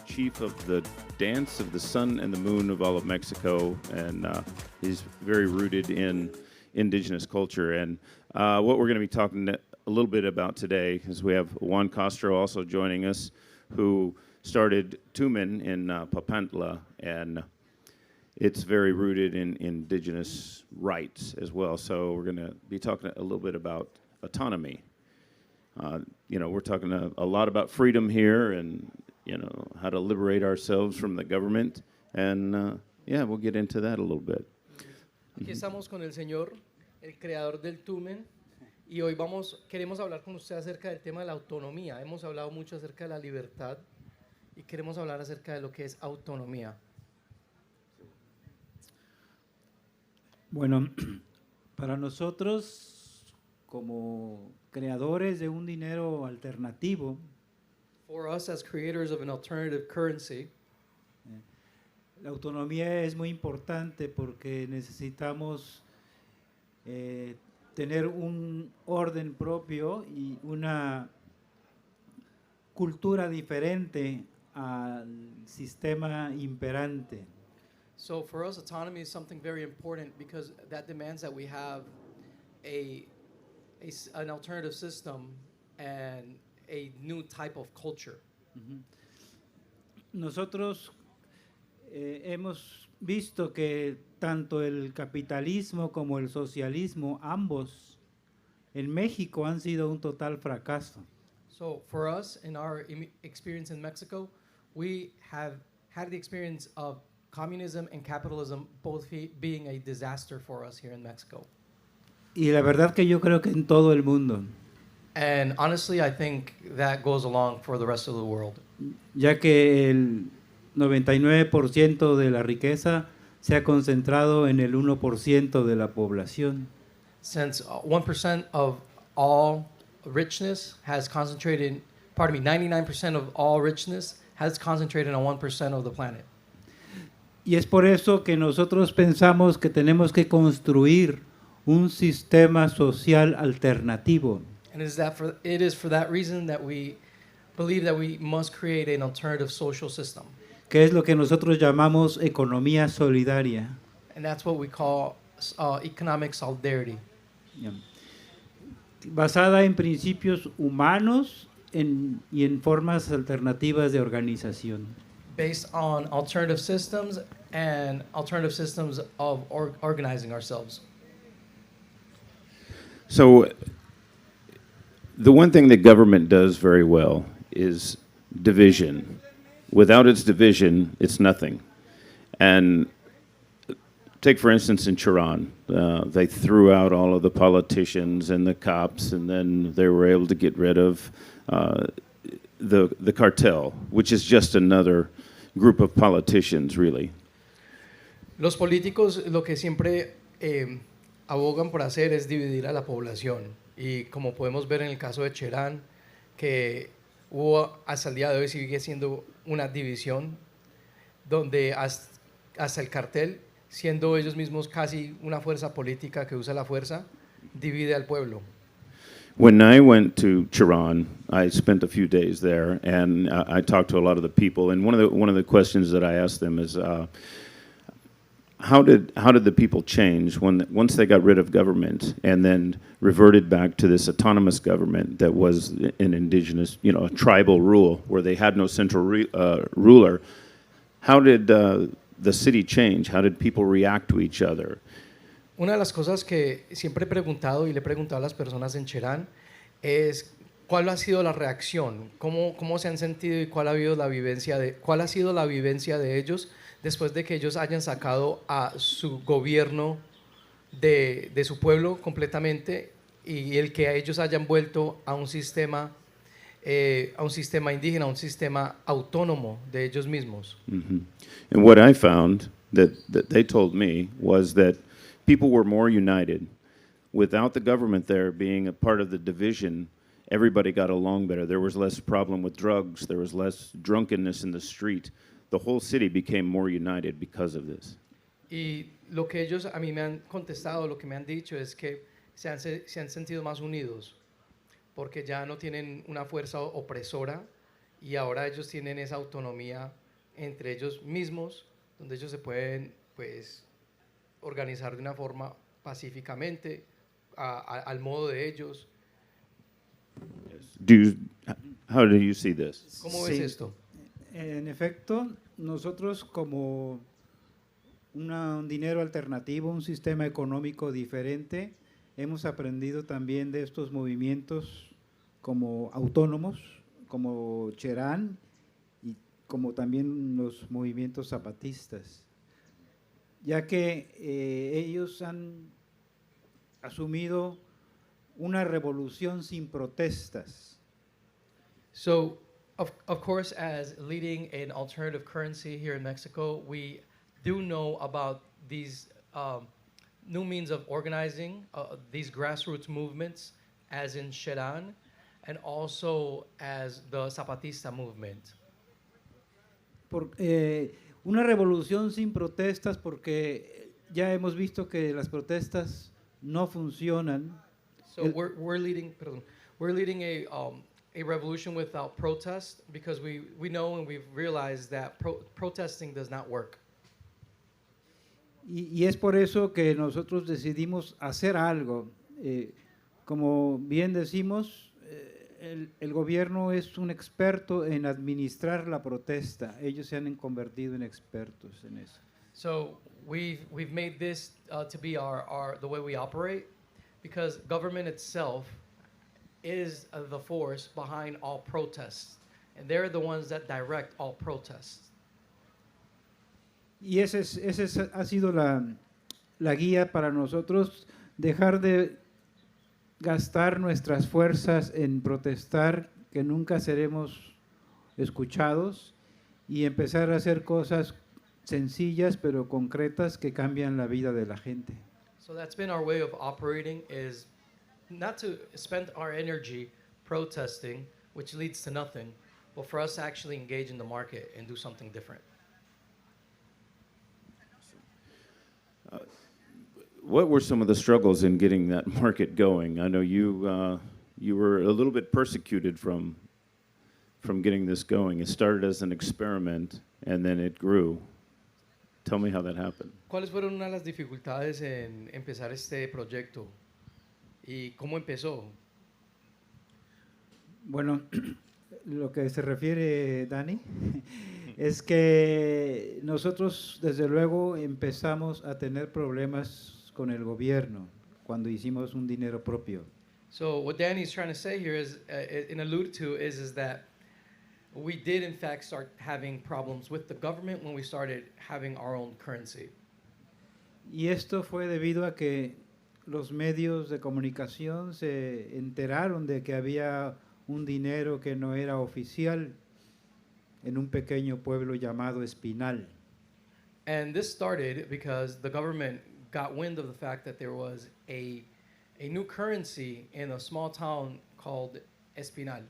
chief of the Dance of the Sun and the Moon of all of Mexico, and he's very rooted in indigenous culture. And what we're going to be talking a little bit about today is we have Juan Castro also joining us, who started Tumin in Papantla, and it's very rooted in indigenous rights as well. So we're going to be talking a little bit about autonomy. We're talking a lot about freedom here and, how to liberate ourselves from the government. And, we'll get into that a little bit. Aquí estamos con el Señor, el creador del Tumen, y hoy queremos hablar con usted acerca del tema de la autonomía. Hemos hablado mucho acerca de la libertad y queremos hablar acerca de lo que es autonomía. Bueno, para nosotros, como creadores de un dinero alternativo, For us as creators of an alternative currency, la autonomía es muy importante porque necesitamos tener un orden propio y una cultura diferente al sistema imperante. so for us autonomy is something very important because that demands that we have an alternative system and a new type of culture. Nosotros hemos visto que tanto el capitalismo como el socialismo, ambos en México han sido un total fracaso. So for us, in our experience in Mexico, we have had the experience of communism and capitalism both being a disaster for us here in Mexico. Y la verdad que yo creo que en todo el mundo, And honestly, I think that goes along for the rest of the world. ya que el 99% de la riqueza se ha concentrado en el 1% de la población. Since 1% of all richness has concentrated, 99% of all richness has concentrated on 1% of the planet. Y es por eso que nosotros pensamos que tenemos que construir un sistema social alternativo. And it is for that reason that we believe that we must create an alternative social system. Que es lo que nosotros llamamos economía solidaria. And that's what we call economic solidarity. Basada en principios humanos y en formas alternativas de organización. Based on alternative systems and alternative systems of organizing ourselves. So the one thing that government does very well is division. Without its division, it's nothing. And take, for instance, in Chiran, they threw out all of the politicians and the cops, and then they were able to get rid of the cartel, which is just another group of politicians, really. Los políticos lo que siempre abogan por hacer es dividir a la población. Y como podemos ver en el caso de Cherán, que hubo hasta el día de hoy sigue siendo una división donde hasta el cartel, siendo ellos mismos casi una fuerza política que usa la fuerza, divide al pueblo. When I went to Chiran, I spent a few days there, and I talked to a lot of the people. And one of the questions that I asked them is, how did the people change once they got rid of government and then reverted back to this autonomous government that was an indigenous, a tribal rule where they had no central ruler? How did the city change? How did people react to each other? Una de las cosas que siempre he preguntado y le he preguntado a las personas en Cherán es cuál ha sido la reacción, cómo se han sentido y cuál ha sido la vivencia de ellos después de que ellos hayan sacado a su gobierno de su pueblo completamente y el que ellos hayan vuelto a un sistema indígena, a un sistema autónomo de ellos mismos. Mm-hmm. And what I found that they told me was that people were more united. Without the government there being a part of the division, everybody got along better. There was less problem with drugs. There was less drunkenness in the street. The whole city became more united because of this. Y lo que ellos a mí me han contestado, lo que me han dicho es que se han sentido más unidos porque ya no tienen una fuerza opresora y ahora ellos tienen esa autonomía entre ellos mismos, donde ellos se pueden pues organizar de una forma pacíficamente, al modo de ellos. Do you, how do you see this? ¿Cómo ves Sí. esto? En efecto, nosotros como un dinero alternativo, un sistema económico diferente, hemos aprendido también de estos movimientos como autónomos, como Cherán y como también los movimientos zapatistas, ya que ellos han asumido una revolución sin protestas. So, of course, as leading an alternative currency here in Mexico, we do know about these new means of organizing, these grassroots movements, as in Cheran, and also as the Zapatista movement. Una revolución sin protestas, porque ya hemos visto que las protestas no funcionan. So we're leading a revolution without protest, because we know and we've realized that protesting does not work. Y es por eso que nosotros decidimos hacer algo. Como bien decimos, el gobierno es un experto en administrar la protesta. Ellos se han convertido en expertos en eso. So we've made this to be the way we operate, because government itself is the force behind all protests, and they're the ones that direct all protests. Y esa ha sido la guía para nosotros, dejar de gastar nuestras fuerzas en protestar, que nunca seremos escuchados, y empezar a hacer cosas sencillas pero concretas que cambian la vida de la gente. So that's been our way of operating, is not to spend our energy protesting, which leads to nothing, but for us to actually engage in the market and do something different. What were some of the struggles in getting that market going? I know you were a little bit persecuted from getting this going. It started as an experiment and then it grew. Tell me how that happened. ¿Cuáles fueron una de las dificultades en empezar este proyecto? ¿Y cómo empezó? Bueno, lo que se refiere Dani es que nosotros desde luego empezamos a tener problemas con el gobierno cuando hicimos un dinero propio. So what Danny's trying to say here is, and allude to, is that we did in fact start having problems with the government when we started having our own currency. Y esto fue debido a que los medios de comunicación se enteraron de que había un dinero que no era oficial en un pequeño pueblo llamado Espinal. And this started because the government got wind of the fact that there was a new currency in a small town called Espinal.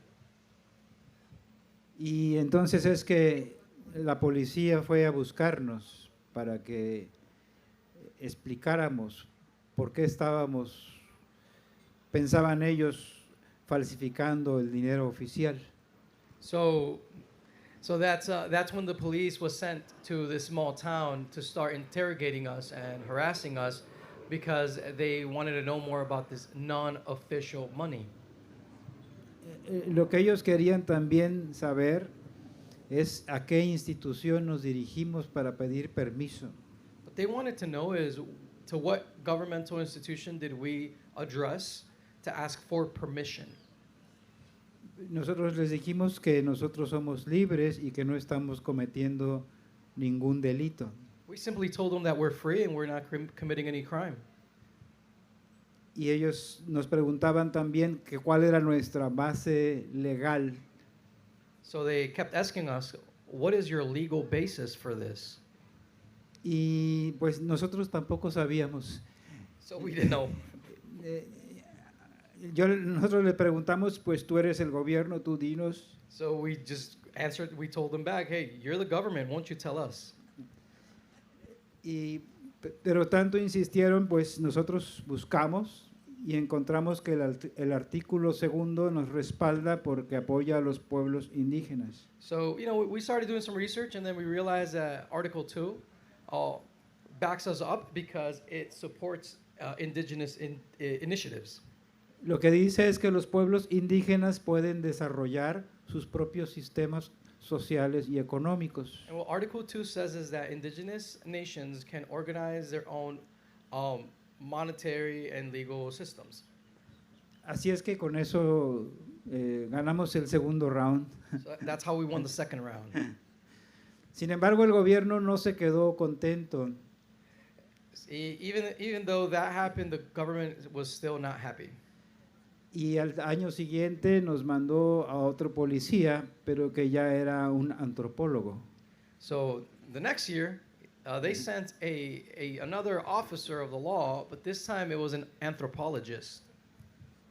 Y entonces es que la policía fue a buscarnos para que explicáramos por qué pensaban ellos falsificando el dinero oficial. So that's when the police was sent to this small town to start interrogating us and harassing us, because they wanted to know more about this non-official money. Lo que ellos querían también saber es a qué institución nos dirigimos para pedir permiso. What they wanted to know is, to what governmental institution did we address to ask for permission? Nosotros les dijimos que nosotros somos libres y que no estamos cometiendo ningún delito. We simply told them that we're free and we're not committing any crime. Y ellos nos preguntaban también que cuál era nuestra base legal. So they kept asking us, what is your legal basis for this? Y pues nosotros tampoco sabíamos. So we didn't know. Nosotros le preguntamos, pues tú eres el gobierno, tú dinos. So we just answered, we told them back, hey, you're the government, won't you tell us? Pero tanto insistieron, pues nosotros buscamos y encontramos que el artículo segundo nos respalda porque apoya a los pueblos indígenas. So, we started doing some research and then we realized that Article 2 backs us up because it supports indigenous initiatives. Lo que dice es que los pueblos indígenas pueden desarrollar sus propios sistemas sociales y económicos. And what Article 2 says is that indigenous nations can organize their own monetary and legal systems. Así es que con eso ganamos el segundo round. So that's how we won the second round. Sin embargo, el gobierno no se quedó contento Even though that happened, the government was still not happy. y al año siguiente nos mandó a otro policía, pero que ya era un antropólogo. So the next year, they sent another officer of the law, but this time it was an anthropologist.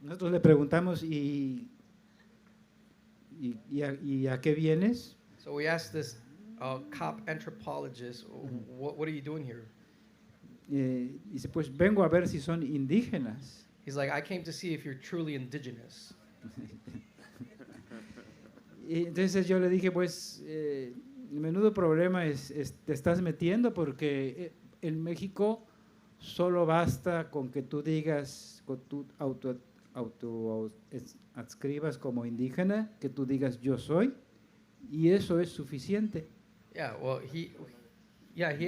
Nosotros le preguntamos, ¿y a qué vienes? So we asked this cop anthropologist, what are you doing here? Dice, pues vengo a ver si son indígenas. He's like, I came to see if you're truly indigenous. Y entonces yo le dije, pues, menudo problema te estás metiendo porque en México solo basta con que tú digas, con tu adscribas como indígena, que tú digas yo soy, y eso es suficiente. Yeah, well, he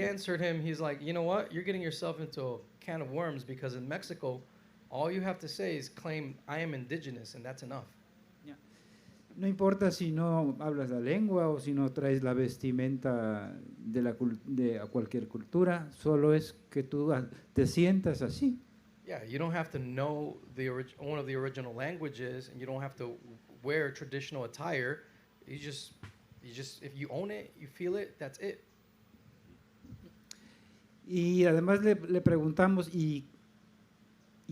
answered him. He's like, you know what? You're getting yourself into a can of worms because in Mexico, all you have to say is claim I am indigenous, and that's enough. No importa si no hablas la lengua o si no traes la vestimenta de cualquier cultura, solo es que tú te sientas así. Yeah, you don't have to know one of the original languages, and you don't have to wear traditional attire. You just, if you own it, you feel it, that's it. Y además le preguntamos, ¿y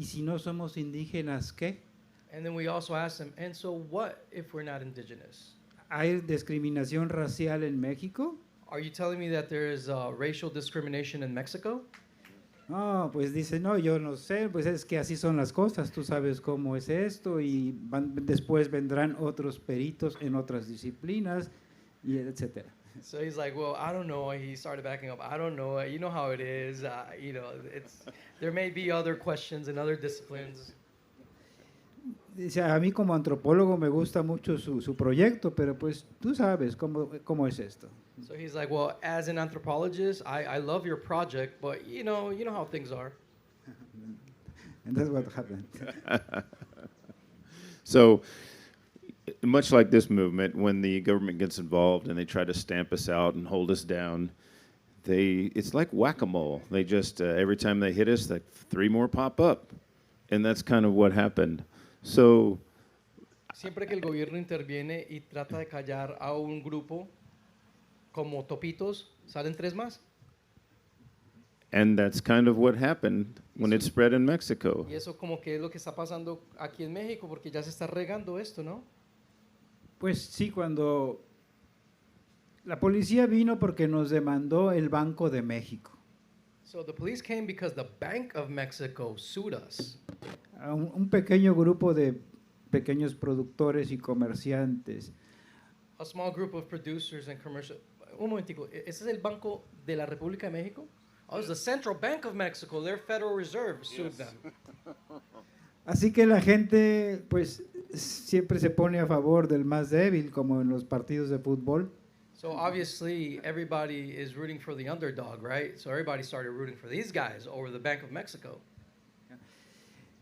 si no somos indígenas, qué? And then we also asked them, and so what if we're not indigenous? ¿Hay discriminación racial en México? Are you telling me that there is racial discrimination in Mexico? No, pues dice, no, yo no sé, pues es que así son las cosas, tú sabes cómo es esto y después vendrán otros peritos en otras disciplinas, y etcétera. So he's like, well, I don't know. He started backing up. I don't know. You know how it is. There may be other questions in other disciplines. Dice, a mí como antropólogo me gusta mucho su proyecto, pero pues tú sabes cómo es esto. So he's like, well, as an anthropologist, I love your project, but you know how things are. And that's what happened. So, much like this movement, when the government gets involved and they try to stamp us out and hold us down, it's like whack-a-mole. They just, every time they hit us, like 3 more pop up. And that's kind of what happened. So, Siempre que el gobierno interviene y trata de callar a un grupo como topitos, salen 3 más. and that's kind of what happened when it spread in Mexico. Y eso como que es lo que está pasando aquí en México porque ya se está regando esto, ¿no? Pues sí, cuando la policía vino porque nos demandó el Banco de México. So the police came because the Bank of Mexico sued us. A un pequeño grupo de pequeños productores y comerciantes. A small group of producers and commercial. Un momentico, ¿ese es el Banco de la República de México? Oh, it's the Central Bank of Mexico, their Federal Reserve sued them. Así que la gente pues siempre se pone a favor del más débil, como en los partidos de fútbol. So obviously everybody is rooting for the underdog, right? So everybody started rooting for these guys over the Bank of Mexico.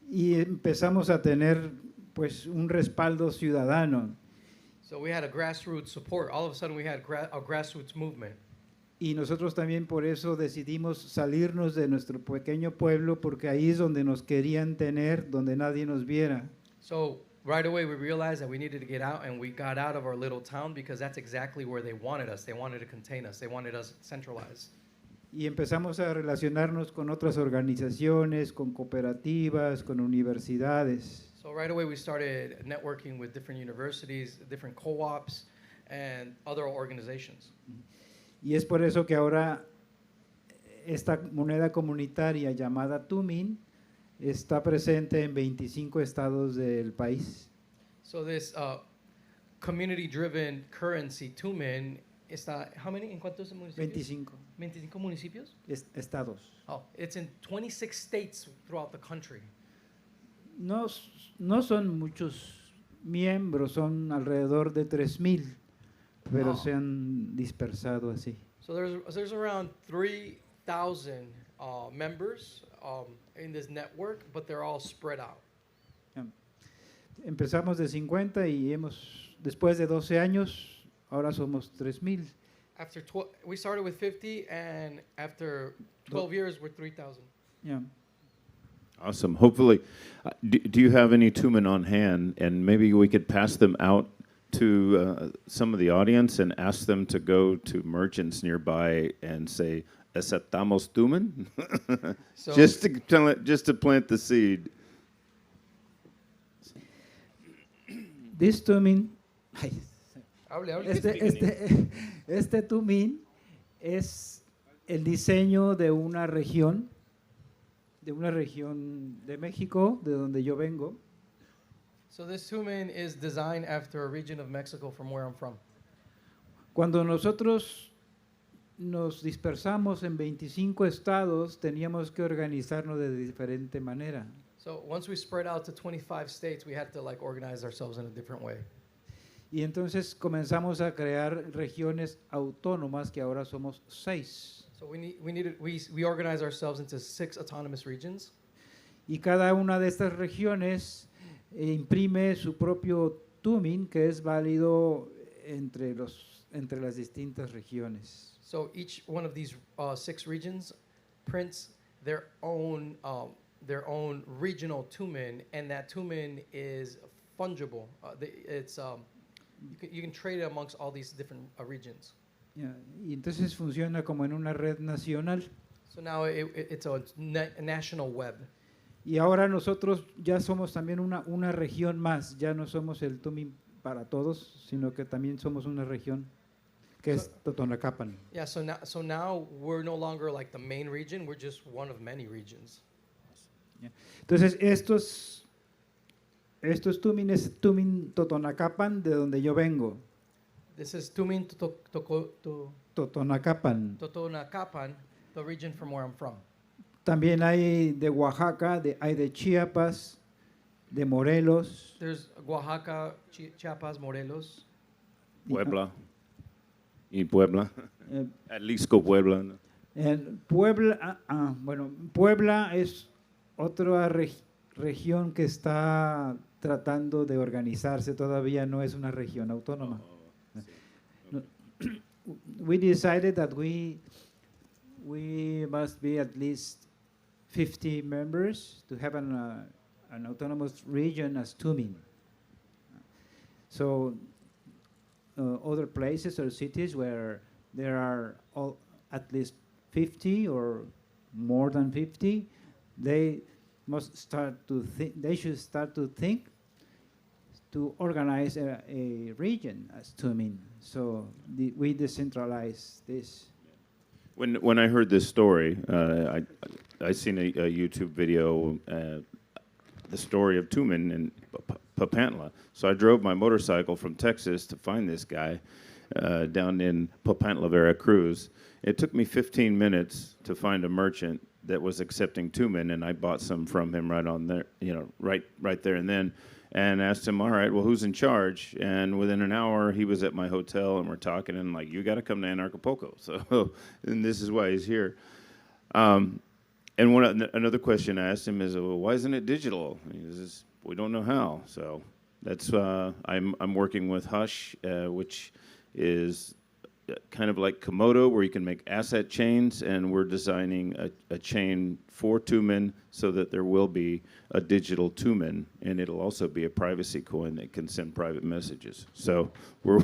Y empezamos a tener pues un respaldo ciudadano. So we had a grassroots support. All of a sudden we had a grassroots movement. Y nosotros también por eso decidimos salirnos de nuestro pequeño pueblo, porque ahí es donde nos querían tener, donde nadie nos viera. So right away we realized that we needed to get out, and we got out of our little town because that's exactly where they wanted us. They wanted to contain us. They wanted us centralized. Y empezamos a relacionarnos con otras organizaciones, con cooperativas, con universidades. So right away we started networking with different universities, different co-ops, and other organizations. Y es por eso que ahora esta moneda comunitaria llamada Tumin está presente en 25 estados del país. So this community-driven currency, Tumin, está, how many? ¿En cuántos municipios? 25 25 municipios? estados. Oh, it's in 26 states throughout the country. No, no son muchos miembros, son alrededor de 3,000, pero Oh. se han dispersado así. So there's around 3,000 members in this network, but they're all spread out. Empezamos de 50 y después de 12 años, ahora somos 3,000. We started with 50, and after 12 years, we're 3,000. Yeah. Awesome. Hopefully, do you have any Tumin on hand? And maybe we could pass them out to some of the audience and ask them to go to merchants nearby and say, "Aceptamos Tumin," So, just to plant the seed. This Tumin, ay, hable. este Tumin es el diseño de una región de México, de donde yo vengo. So this Tumin is designed after a region of Mexico from where I'm from. Cuando nosotros nos dispersamos en 25 estados, teníamos que organizarnos de diferente manera. So once we spread out to 25 states, we had to like organize ourselves in a different way. Y entonces comenzamos a crear regiones autónomas, que ahora somos 6. So we organize ourselves into 6 autonomous regions. Y cada una de estas regiones imprime su propio Tumin, que es válido entre las distintas regiones. So each one of these 6 regions prints their own regional Tumin, and that Tumin is fungible. You can trade it amongst all these different regions. Yeah. Y entonces funciona como en una red nacional. So now it's a national web. Y ahora nosotros ya somos también una región más. Ya no somos el Tumin para todos, sino que también somos una región que es Totonacapan. Yeah, so now we're no longer like the main region, we're just one of many regions. Yeah. Entonces estos Tumin es Tumin Totonacapan, de donde yo vengo. This is Tumin Totonacapan. Totonacapan, the region from where I'm from. También hay de Oaxaca, hay de Chiapas, de Morelos. There's Oaxaca, Chiapas, Morelos. Puebla. Y Puebla. Eh, Jalisco, Puebla. ¿no? Puebla es otra región que está tratando de organizarse, todavía no es una región autónoma. No, we decided that we must be at least 50 members to have an autonomous region as Tumin. So other places or cities where there are at least 50 or more than 50, they must start to think. They should start to think to organize a region as Tumin. So we decentralize this. When I heard this story, I seen a YouTube video, the story of Tumin in Papantla. So I drove my motorcycle from Texas to find this guy down in Papantla, Veracruz. It took me 15 minutes to find a merchant that was accepting Tumin, and I bought some from him right on there, right there and then, and asked him, all right, well, who's in charge? And within an hour, he was at my hotel, and we're talking, and like, you got to come to Anarchapulco. So, and this is why he's here. And another question I asked him is, well, why isn't it digital? He says, we don't know how. So that's I'm working with Hush, which is kind of like Komodo, where you can make asset chains, and we're designing a chain for Tumin so that there will be a digital Tumin, and it'll also be a privacy coin that can send private messages. So we're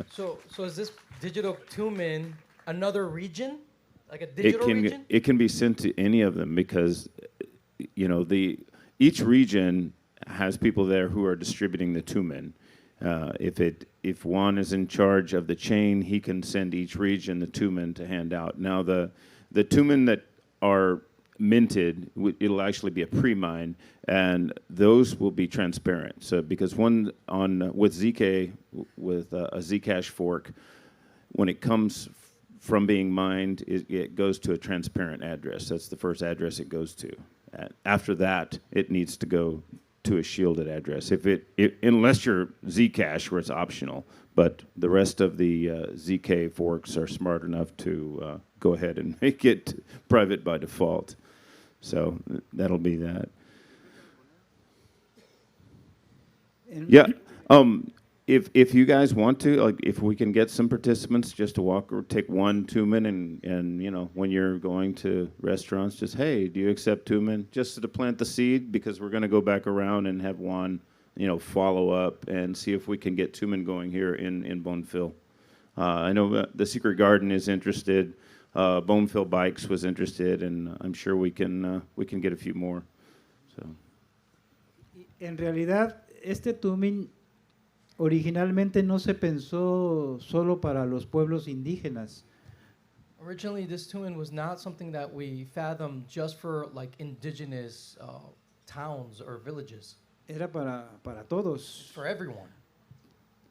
So is this digital Tumin another region, like a digital region? It can be sent to any of them because each region has people there who are distributing the Tumin. If Juan is in charge of the chain, he can send each region the Tumin to hand out. Now, the Tumin that are minted, it'll actually be a pre-mine, and those will be transparent. So because one on with ZK with a Zcash fork, when it comes from being mined, it goes to a transparent address. That's the first address it goes to. After that, it needs to go to a shielded address. Unless you're Zcash, where it's optional, but the rest of the ZK forks are smart enough to go ahead and make it private by default. So that'll be that. Yeah. If you guys want to, like, if we can get some participants just to walk or take one Tumin and you know, when you're going to restaurants, just, hey, do you accept Tumin? Just to plant the seed, because we're going to go back around and have Juan, you know, follow up and see if we can get Tumin going here in Bonefil. I know the Secret Garden is interested. Bonefil Bikes was interested, and I'm sure we can get a few more. So. En realidad, este Tumin originalmente no se pensó solo para los pueblos indígenas. Originally, this Tumin was not something that we fathomed just for like indigenous towns or villages. Era para todos. For everyone.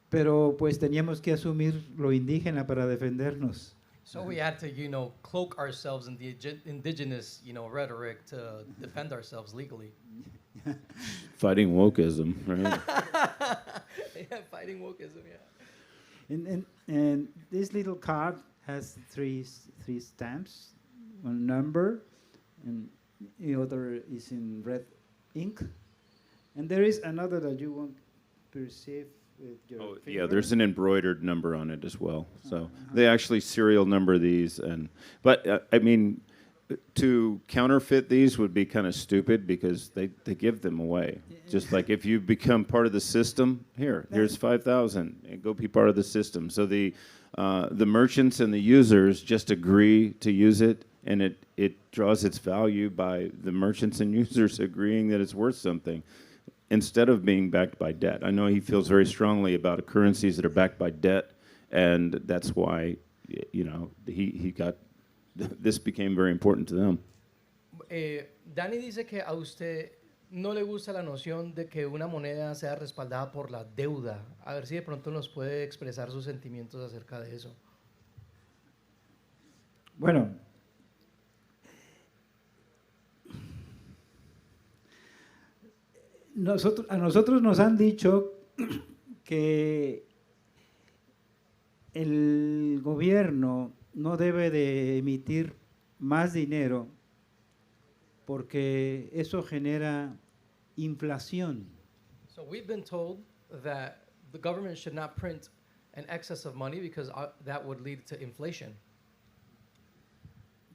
Pero pues teníamos que asumir lo indígena para defendernos. So we had to, you know, cloak ourselves in the indigenous, you know, rhetoric to defend ourselves legally. Fighting wokeism, right? Yeah, fighting wokeism, yeah. And this little card has three stamps, one number, and the other is in red ink. And there is another that you won't perceive with your finger. Yeah, there's an embroidered number on it as well. So they actually serial number these, but I mean, to counterfeit these would be kind of stupid because they give them away. Just like if you become part of the system, here's 5,000, and go be part of the system. So the merchants and the users just agree to use it, and it draws its value by the merchants and users agreeing that it's worth something, instead of being backed by debt. I know he feels very strongly about currencies that are backed by debt, and that's why, you know, he got. This became very important to them. Danny dice que a usted no le gusta la noción de que una moneda sea respaldada por la deuda. A ver si de pronto nos puede expresar sus sentimientos acerca de eso. Bueno, a nosotros nos han dicho que el gobierno no debe de emitir más dinero porque eso genera inflación. So we've been told that the government should not print an excess of money because that would lead to inflation.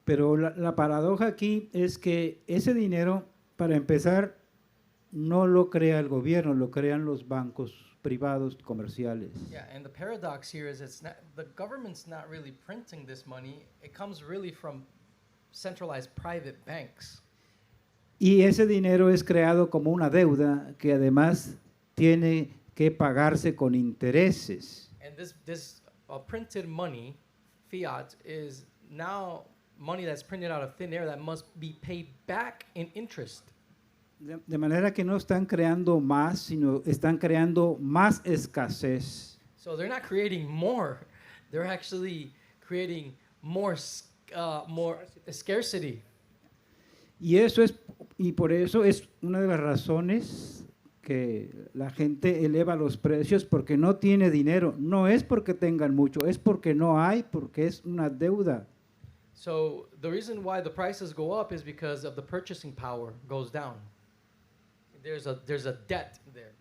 Pero la paradoja aquí es que ese dinero, para empezar, no lo crea el gobierno, lo crean los bancos privados comerciales. Yeah, and the paradox here is the government's not really printing this money. It comes really from centralized private banks. Y ese dinero es creado como una deuda que además tiene que pagarse con intereses. And this printed money, fiat, is now money that's printed out of thin air that must be paid back in interest. De manera que no están creando más, sino están creando más escasez. So they're not creating more; they're actually creating more scarcity. Y por eso es una de las razones que la gente eleva los precios, porque no tiene dinero. No es porque tengan mucho, es porque no hay, porque es una deuda. So the reason why the prices go up is because of the purchasing power goes down. There's a debt there.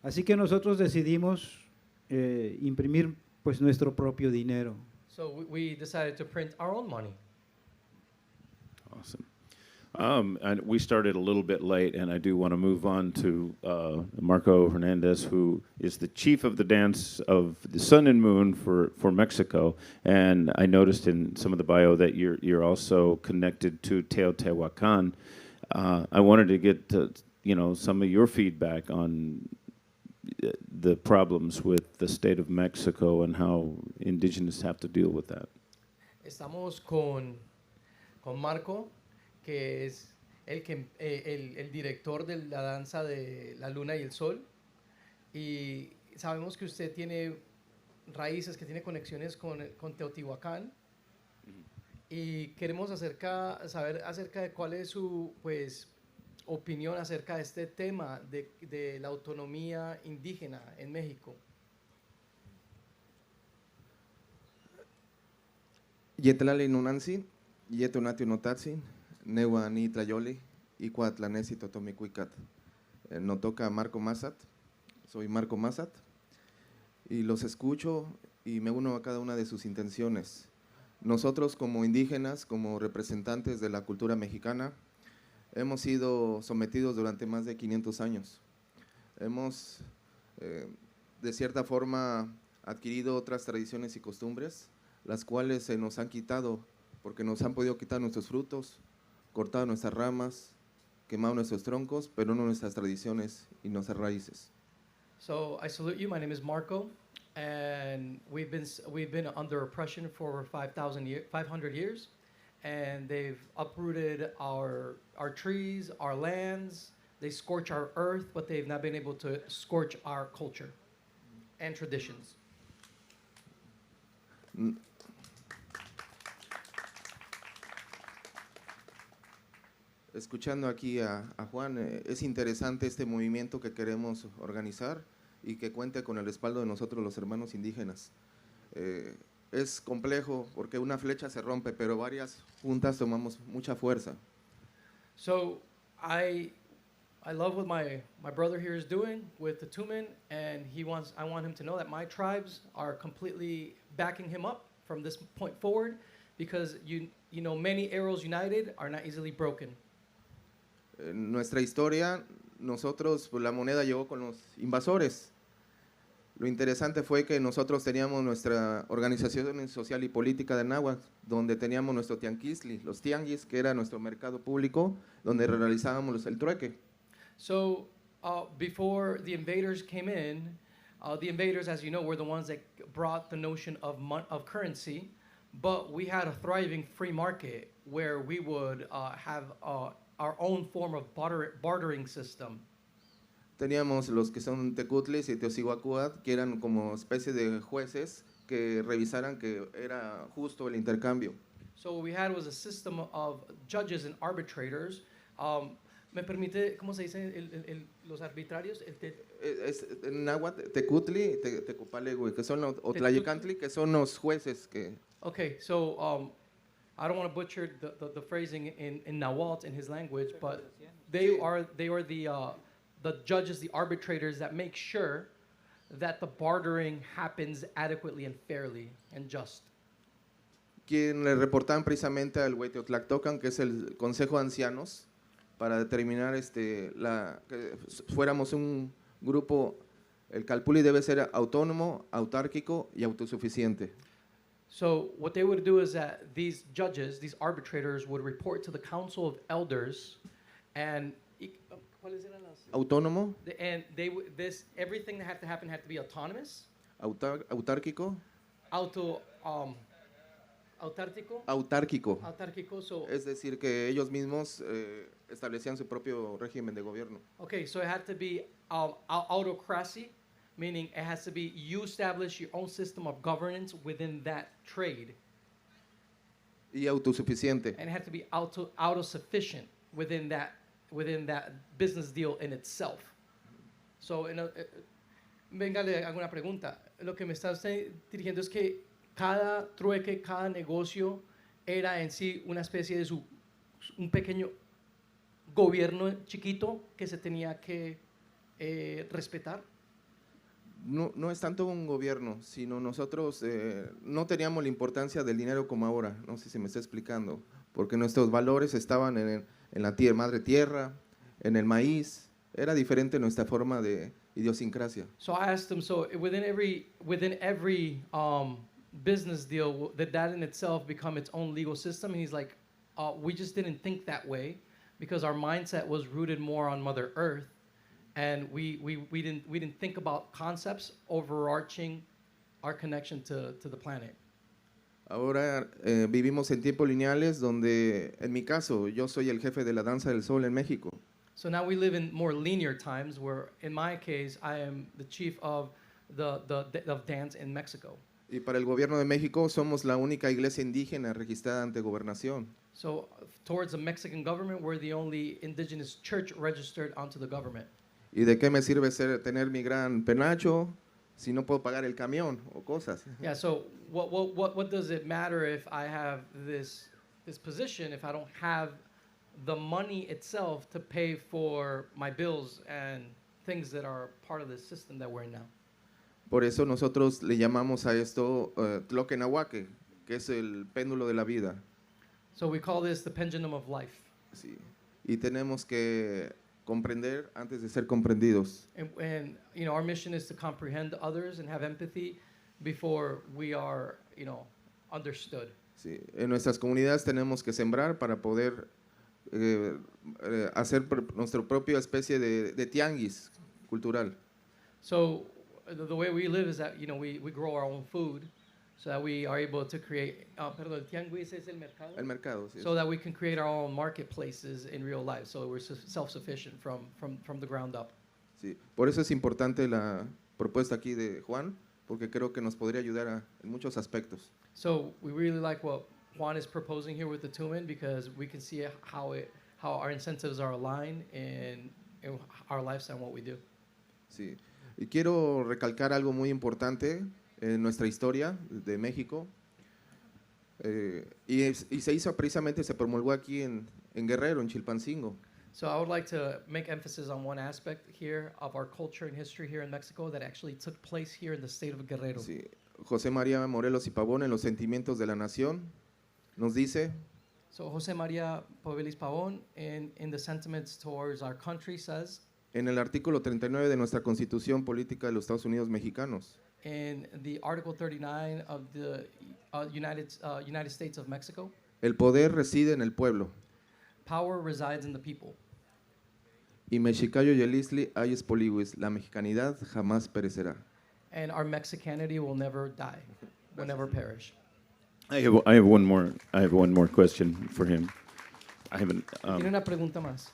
Así que nosotros decidimos imprimir pues nuestro propio dinero. So we decided to print our own money. Awesome. And we started a little bit late, and I do want to move on to Marco Hernandez, who is the chief of the dance of the Sun and Moon for Mexico. And I noticed in some of the bio that you're also connected to Teotihuacan. I wanted to get some of your feedback on the problems with the state of Mexico and how indigenous have to deal with that. Estamos con Marco, que es el director de la danza de la luna y el sol. Y sabemos que usted tiene raíces, que tiene conexiones con Teotihuacán. Y queremos saber acerca de cuál es su opinión acerca de este tema de la autonomía indígena en México. Yetlali Nunansi, Yetunati Notatsi, Newa Ni Tlayoli, Icuatlanesi Totomicuicat. No toca Marco Massat, soy Marco Massat, y los escucho y me uno a cada una de sus intenciones. Nosotros como indígenas, como representantes de la cultura mexicana, hemos sido sometidos durante más de 500 años. Hemos, de cierta forma, adquirido otras tradiciones y costumbres, las cuales se nos han quitado porque nos han podido quitar nuestros frutos, cortado nuestras ramas, quemado nuestros troncos, pero no nuestras tradiciones y nuestras raíces. So I salute you. My name is Marco, and we've been under oppression for over 500 years, and they've uprooted our trees, our lands. They scorch our earth, but they've not been able to scorch our culture and traditions. Escuchando aquí a Juan, es interesante este movimiento que queremos organizar y que cuente con el respaldo de nosotros los hermanos indígenas. Es complejo porque una flecha se rompe, pero varias juntas tomamos mucha fuerza. So I love what my brother here is doing with the Tumin, and I want him to know that my tribes are completely backing him up from this point forward, because you know many arrows united are not easily broken. En nuestra historia, nosotros, pues, la moneda llegó con los invasores. Lo interesante fue que nosotros teníamos nuestra organización social y política de náhuatl, donde teníamos nuestro tianquisli, los tianguis, que era nuestro mercado público, donde realizábamos el trueque. So before the invaders came in, the invaders, as you know, were the ones that brought the notion of currency, but we had a thriving free market where we would have our own form of bartering system. Teníamos los que son tecutlis y teocihuacuat, que eran como especie de jueces que revisaran que era justo el intercambio. So what we had was a system of judges and arbitrators. ¿Me permite, cómo se dice los arbitrarios? En náhuatl, tecutli, tecupale, que son los, o tlayecantli, que son los jueces que... Okay, so I don't want to butcher the phrasing in Nahuatl in his language, but they are the judges, the arbitrators that make sure that the bartering happens adequately and fairly and just. Quien le reportaban precisamente al Hueteotlactocan, que es el Consejo de Ancianos, para determinar que fuéramos un grupo, el Calpulli debe ser autónomo, autárquico y autosuficiente. So what they would do is that these judges, these arbitrators, would report to the Council of Elders, and Autónomo, and everything that had to happen had to be autonomous. autárquico, Autárquico. So es decir, que ellos mismos establecían su propio régimen de gobierno. okay, so it had to be autocracy, meaning it has to be you establish your own system of governance within that trade. Y autosuficiente. And it had to be autosufficient within that business deal in itself. So, venga, le hago una pregunta. Lo que me está usted dirigiendo es que cada trueque, cada negocio era en sí una especie de un pequeño gobierno chiquito que se tenía que respetar. No es tanto un gobierno, sino nosotros no teníamos la importancia del dinero como ahora, no sé si me está explicando, porque nuestros valores estaban en la madre tierra, en el maíz, era diferente nuestra forma de idiosincrasia. So I asked him, so within every business deal, that in itself become its own legal system? And he's like, we just didn't think that way because our mindset was rooted more on Mother Earth. And we didn't think about concepts overarching our connection to the planet. Ahora vivimos en tiempos lineales donde, en mi caso, yo soy el jefe de la danza del sol en México. So now we live in more linear times where, in my case, I am the chief of of dance in Mexico. Y para el gobierno de México somos la única iglesia indígena registrada ante gobernación. So towards the Mexican government, we're the only indigenous church registered onto the government. ¿Y de qué me sirve tener mi gran penacho si no puedo pagar el camión o cosas? Yeah, so what does it matter if I have this position if I don't have the money itself to pay for my bills and things that are part of the system that we're in now? Por eso nosotros le llamamos a esto tloquenahuaque, que es el péndulo de la vida. So we call this the pendulum of life. Sí. Y tenemos que comprender antes de ser comprendidos. And you know, our mission is to comprehend others and have empathy before we are, you know, understood. Sí. En nuestras comunidades tenemos que sembrar para poder hacer nuestra propia especie de tianguis cultural. So the way we live is that, you know, we grow our own food so that we are able to create, perdón, el tianguis es el mercado? El mercado, sí. So that we can create our own marketplaces in real life, so we're self-sufficient from the ground up. Sí. Por eso es importante la propuesta aquí de Juan, porque creo que nos podría ayudar en muchos aspectos. So we really like what Juan is proposing here with the Tumin, because we can see how our incentives are aligned in our lifestyle and what we do. Sí. Y quiero recalcar algo muy importante en nuestra historia de México. Y se hizo precisamente, se promulgó aquí en Guerrero, en Chilpancingo. So I would like to make emphasis on one aspect here of our culture and history here in Mexico that actually took place here in the state of Guerrero. Sí. José María Morelos y Pavón, en Los Sentimientos de la Nación, nos dice: So José María Povilis Pavón, in the sentiments towards our country, says, en el artículo 39 de nuestra Constitución Política de los Estados Unidos Mexicanos, in the Article 39 of the United States of Mexico, el poder reside en el pueblo. power resides in the people. Y Mexicayo Yelisli ayes poliwis, la mexicanidad jamás perecerá. And our Mexicanity will never die, will never perish. I have one more question for him. I haven't. Tiene una pregunta más.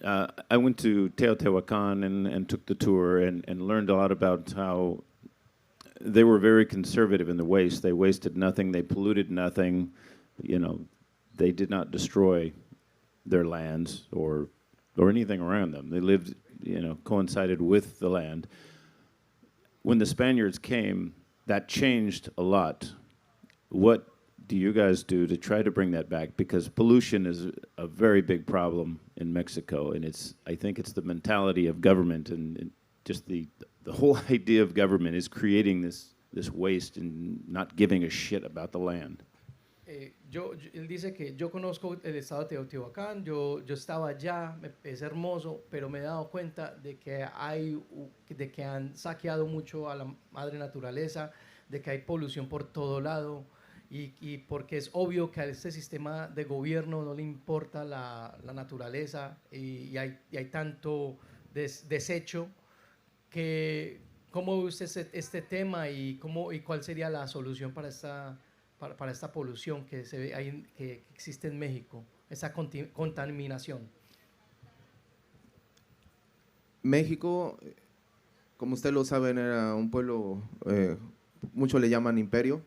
I went to Teotihuacan and took the tour and learned a lot about how they were very conservative in the waste. They wasted nothing. They polluted nothing. You know, they did not destroy their lands or anything around them. They lived, you know, coincided with the land. When the Spaniards came, that changed a lot. What do you guys do to try to bring that back? Because pollution is a very big problem in Mexico, and I think it's the mentality of government and just the whole idea of government is creating this waste and not giving a shit about the land. Él dice que yo conozco el estado de Teotihuacán, yo estaba allá, es hermoso, pero me he dado cuenta de que han saqueado mucho a la madre naturaleza, de que hay polución por todo lado, y porque es obvio que a este sistema de gobierno no le importa la naturaleza y hay tanto desecho que ¿cómo ve usted este tema y cuál sería la solución para esta polución que se ve ahí, que existe en México, esa contaminación? México, como ustedes lo saben, era un pueblo, muchos le llaman imperio.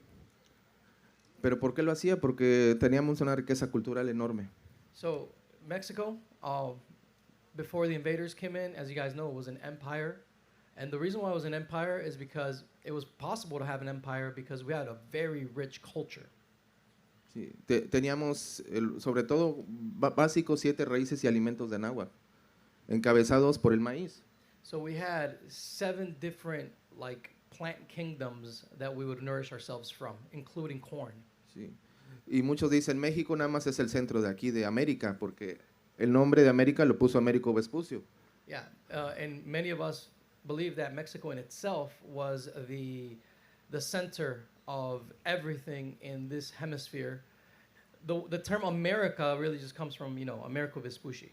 ¿Pero por qué lo hacía? Porque teníamos una riqueza cultural enorme. So, Mexico, before the invaders came in, as you guys know, it was an empire. And the reason why it was an empire is because it was possible to have an empire because we had a very rich culture. Sí, teníamos, sobre todo, básicos 7 raíces y alimentos de náhuatl, encabezados por el maíz. So we had 7 different, like, plant kingdoms that we would nourish ourselves from, including corn. Sí. Y muchos dicen, México nada más es el centro de aquí, de América, porque el nombre de América lo puso Américo Vespucio. Yeah, and many of us believe that Mexico in itself was the center of everything in this hemisphere. The term America really just comes from, you know, Americo Vespucci.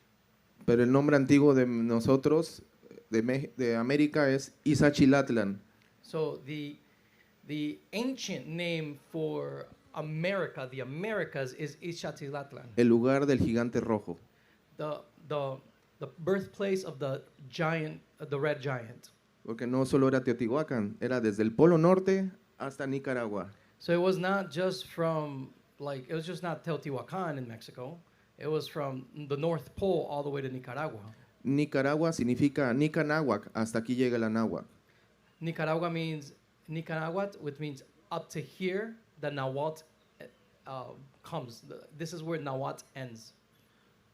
Pero el nombre antiguo de nosotros, de América, es Izachilatlan. So the The ancient name for America, the Americas, is Ixtatilatlan, el lugar del gigante rojo. the, the, the birthplace of the giant, the red giant. Porque no solo era Teotihuacán, era desde el Polo Norte hasta Nicaragua. So it was not just from, like, it was just not Teotihuacan in Mexico. It was from the North Pole all the way to Nicaragua. Nicaragua significa Nicanáhuac, hasta aquí llega la náhuac. Nicaragua means Nicaragua, which means up to here, the Nahuatl comes. This is where Nahuatl ends.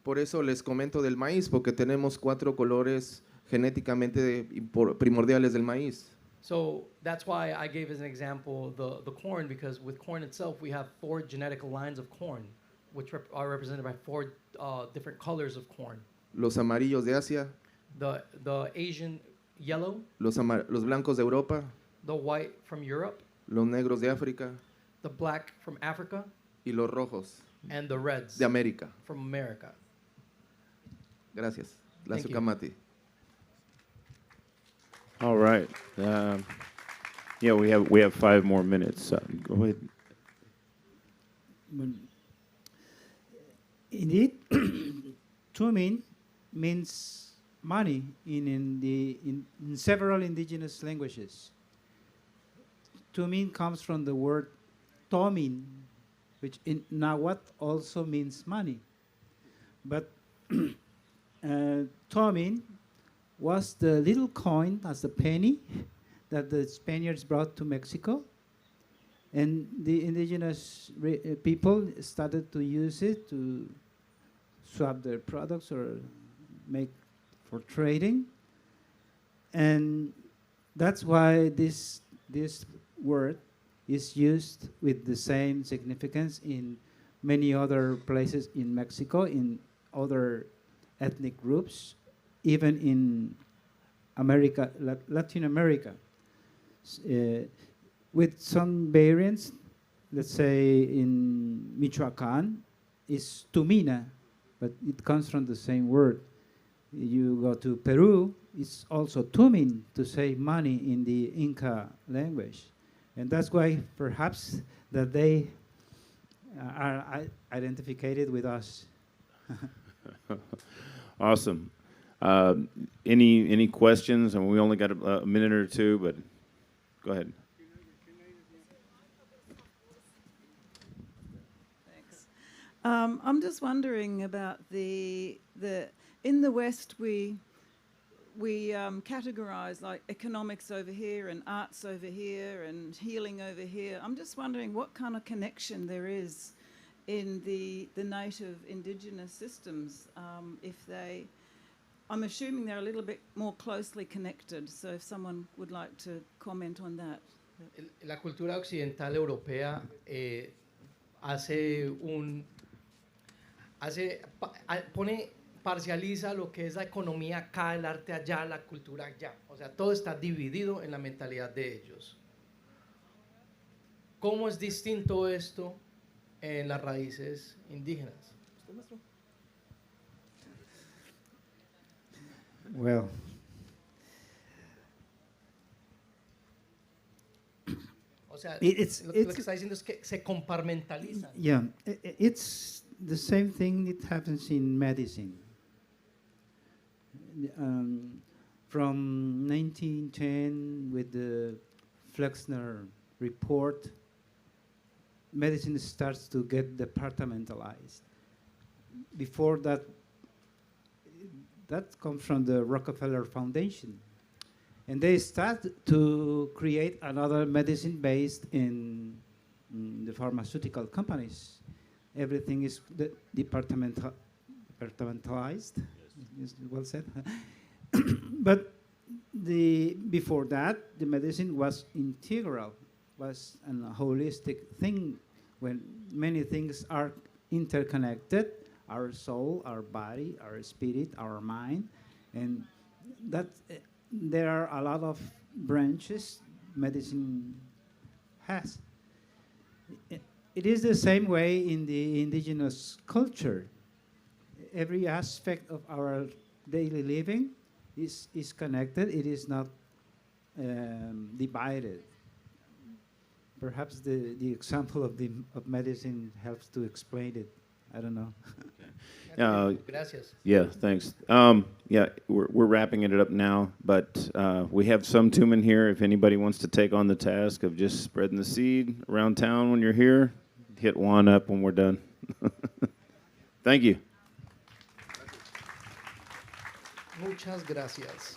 Por eso les comento del maíz, porque tenemos 4 colores genéticamente primordiales del maíz. So that's why I gave as an example the corn, because with corn itself, we have 4 genetic lines of corn, which are represented by 4 different colors of corn. Los amarillos de Asia, The Asian yellow, los blancos de Europa, the white from Europe, los negros de África the black from Africa, y los rojos and the reds de América. from America. Gracias. La Thank you. Sucamati. All right. Yeah, we have 5 more minutes. Go ahead. Indeed, Tumin means money in several indigenous languages. Tumin comes from the word Tumin, which in Nahuatl also means money. But Tumin was the little coin as a penny that the Spaniards brought to Mexico. And the indigenous people started to use it to swap their products or make for trading. And that's why this word is used with the same significance in many other places in Mexico, in other ethnic groups, even in America, Latin America. With some variants, let's say in Michoacan, is Tumina, but it comes from the same word. You go to Peru, it's also Tumin, to say money in the Inca language. And that's why perhaps that they are identified with us. Awesome. Any questions? And we only got a minute or two, but go ahead. Thanks. I'm just wondering about the in the West we categorize like economics over here and arts over here and healing over here. I'm just wondering what kind of connection there is in the native indigenous systems, if they, I'm assuming they're a little bit more closely connected, so if someone would like to comment on that. La cultura occidental europea parcializa lo que es la economía acá, el arte allá, la cultura allá. O sea, todo está dividido en la mentalidad de ellos. ¿Cómo es distinto esto en las raíces indígenas? Well, O sea, It's- lo que está diciendo es que se compartimentalizan. yeah, it's the same thing that happens in medicine. From 1910, with the Flexner report, medicine starts to get departmentalized. Before that, that comes from the Rockefeller Foundation. And they start to create another medicine based in the pharmaceutical companies. Everything is departmentalized. Yes, well said. But before that, the medicine was integral, was a holistic thing when many things are interconnected, our soul, our body, our spirit, our mind, and that there are a lot of branches medicine has. It is the same way in the indigenous culture. Every aspect of our daily living is connected. It is not divided. Perhaps the example of medicine helps to explain it. I don't know. Gracias. Yeah, thanks. Yeah, we're wrapping it up now, but we have some Tumin here. If anybody wants to take on the task of just spreading the seed around town when you're here, hit Juan up when we're done. Thank you. Muchas gracias.